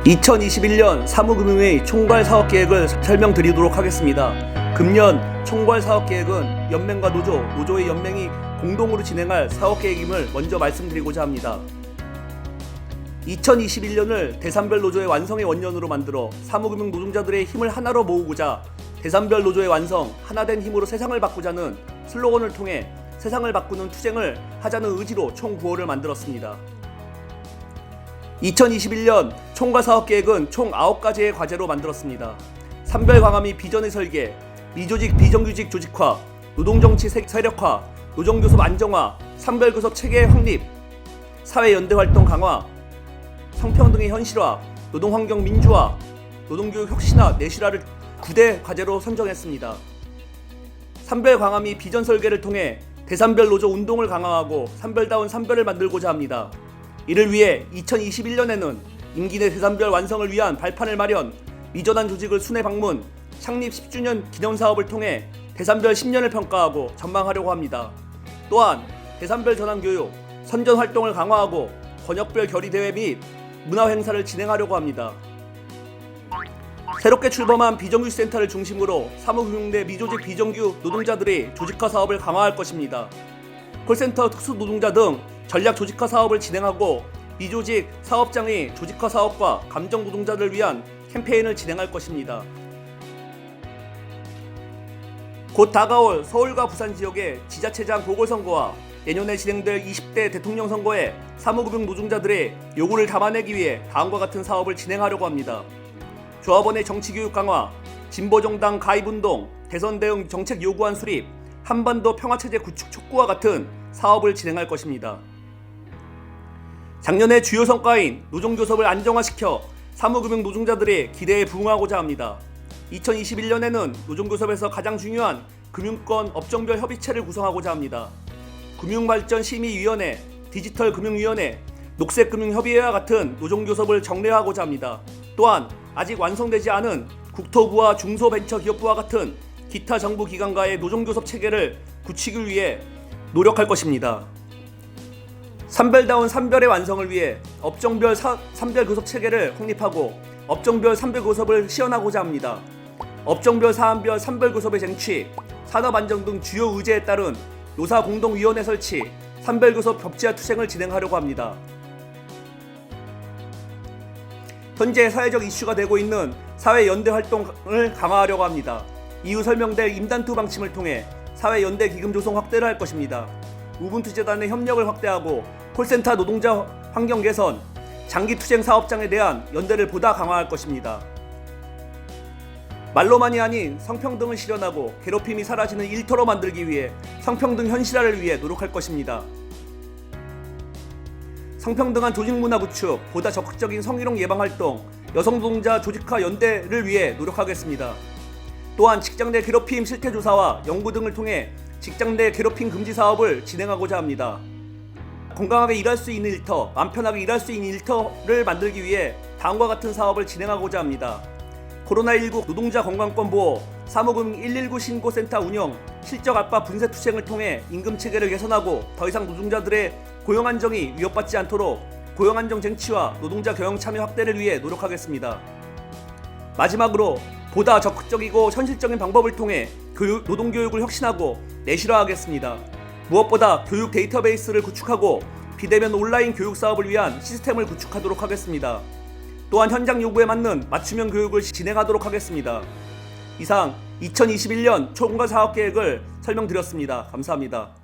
2021년 사무금융의 총괄 사업계획을 설명드리도록 하겠습니다. 금년 총괄 사업계획은 연맹과 노조의 연맹이 공동으로 진행할 사업계획임을 먼저 말씀드리고자 합니다. 2021년을 대산별 노조의 완성의 원년으로 만들어 사무금융 노동자들의 힘을 하나로 모으고자 대산별 노조의 완성, 하나된 힘으로 세상을 바꾸자는 슬로건을 통해 세상을 바꾸는 투쟁을 하자는 의지로 총 9호를 만들었습니다. 2021년 총괄 사업계획은 총 9가지의 과제로 만들었습니다. 산별 강화 및 비전의 설계, 미조직 비정규직 조직화, 노동정치 세력화, 노정교섭 안정화, 산별교섭 체계 확립, 사회연대활동 강화, 성평등의 현실화, 노동환경 민주화, 노동교육 혁신화, 내실화를 9대 과제로 선정했습니다. 산별 강화 및 비전 설계를 통해 대산별 노조 운동을 강화하고 산별다운 산별을 만들고자 합니다. 이를 위해 2021년에는 임기 내 대산별 완성을 위한 발판을 마련, 미전환 조직을 순회 방문, 창립 10주년 기념사업을 통해 대산별 10년을 평가하고 전망하려고 합니다. 또한 대산별 전환 교육, 선전 활동을 강화하고 권역별 결의대회 및 문화행사를 진행하려고 합니다. 새롭게 출범한 비정규직센터를 중심으로 사무금융 내 미조직 비정규 노동자들의 조직화 사업을 강화할 것입니다. 콜센터 특수노동자 등 전략 조직화 사업을 진행하고 미조직 사업장의 조직화 사업과 감정 노동자들을 위한 캠페인을 진행할 것입니다. 곧 다가올 서울과 부산 지역의 지자체장 보궐선거와 내년에 진행될 20대 대통령 선거에 사무금융 노동자들의 요구를 담아내기 위해 다음과 같은 사업을 진행하려고 합니다. 조합원의 정치교육 강화, 진보정당 가입운동, 대선 대응 정책 요구안 수립, 한반도 평화체제 구축 촉구와 같은 사업을 진행할 것입니다. 작년의 주요 성과인 노정교섭을 안정화시켜 사무금융 노동자들의 기대에 부응하고자 합니다. 2021년에는 노정교섭에서 가장 중요한 금융권 업종별 협의체를 구성하고자 합니다. 금융발전심의위원회, 디지털금융위원회, 녹색금융협의회와 같은 노정교섭을 정례하고자 합니다. 또한 아직 완성되지 않은 국토부와 중소벤처기업부와 같은 기타 정부 기관과의 노정교섭 체계를 구축을 위해 노력할 것입니다. 산별다운 산별의 완성을 위해 업종별 산별교섭 체계를 확립하고 업종별 산별교섭을 시연하고자 합니다. 업종별 사안별 산별교섭의 쟁취, 산업안정 등 주요 의제에 따른 노사공동위원회 설치, 산별교섭 법제화 투쟁을 진행하려고 합니다. 현재 사회적 이슈가 되고 있는 사회연대 활동을 강화하려고 합니다. 이후 설명될 임단투 방침을 통해 사회연대 기금 조성 확대를 할 것입니다. 우분투 재단의 협력을 확대하고 콜센터 노동자 환경 개선, 장기투쟁 사업장에 대한 연대를 보다 강화할 것입니다. 말로만이 아닌 성평등을 실현하고 괴롭힘이 사라지는 일터로 만들기 위해 성평등 현실화를 위해 노력할 것입니다. 성평등한 조직문화 구축, 보다 적극적인 성희롱 예방활동, 여성노동자 조직화 연대를 위해 노력하겠습니다. 또한 직장 내 괴롭힘 실태 조사와 연구 등을 통해 직장 내 괴롭힘 금지 사업을 진행하고자 합니다. 건강하게 일할 수 있는 일터, 마음 편하게 일할 수 있는 일터를 만들기 위해 다음과 같은 사업을 진행하고자 합니다. 코로나19 노동자 건강권 보호, 사무금융 119 신고센터 운영, 실적 압박 분쇄 투쟁을 통해 임금 체계를 개선하고 더 이상 노동자들의 고용 안정이 위협받지 않도록 고용 안정 쟁취와 노동자 경영 참여 확대를 위해 노력하겠습니다. 마지막으로 보다 적극적이고 현실적인 방법을 통해 노동교육을 혁신하고 내실화하겠습니다. 무엇보다 교육 데이터베이스를 구축하고 비대면 온라인 교육 사업을 위한 시스템을 구축하도록 하겠습니다. 또한 현장 요구에 맞는 맞춤형 교육을 진행하도록 하겠습니다. 이상 2021년 총괄 사업계획을 설명드렸습니다. 감사합니다.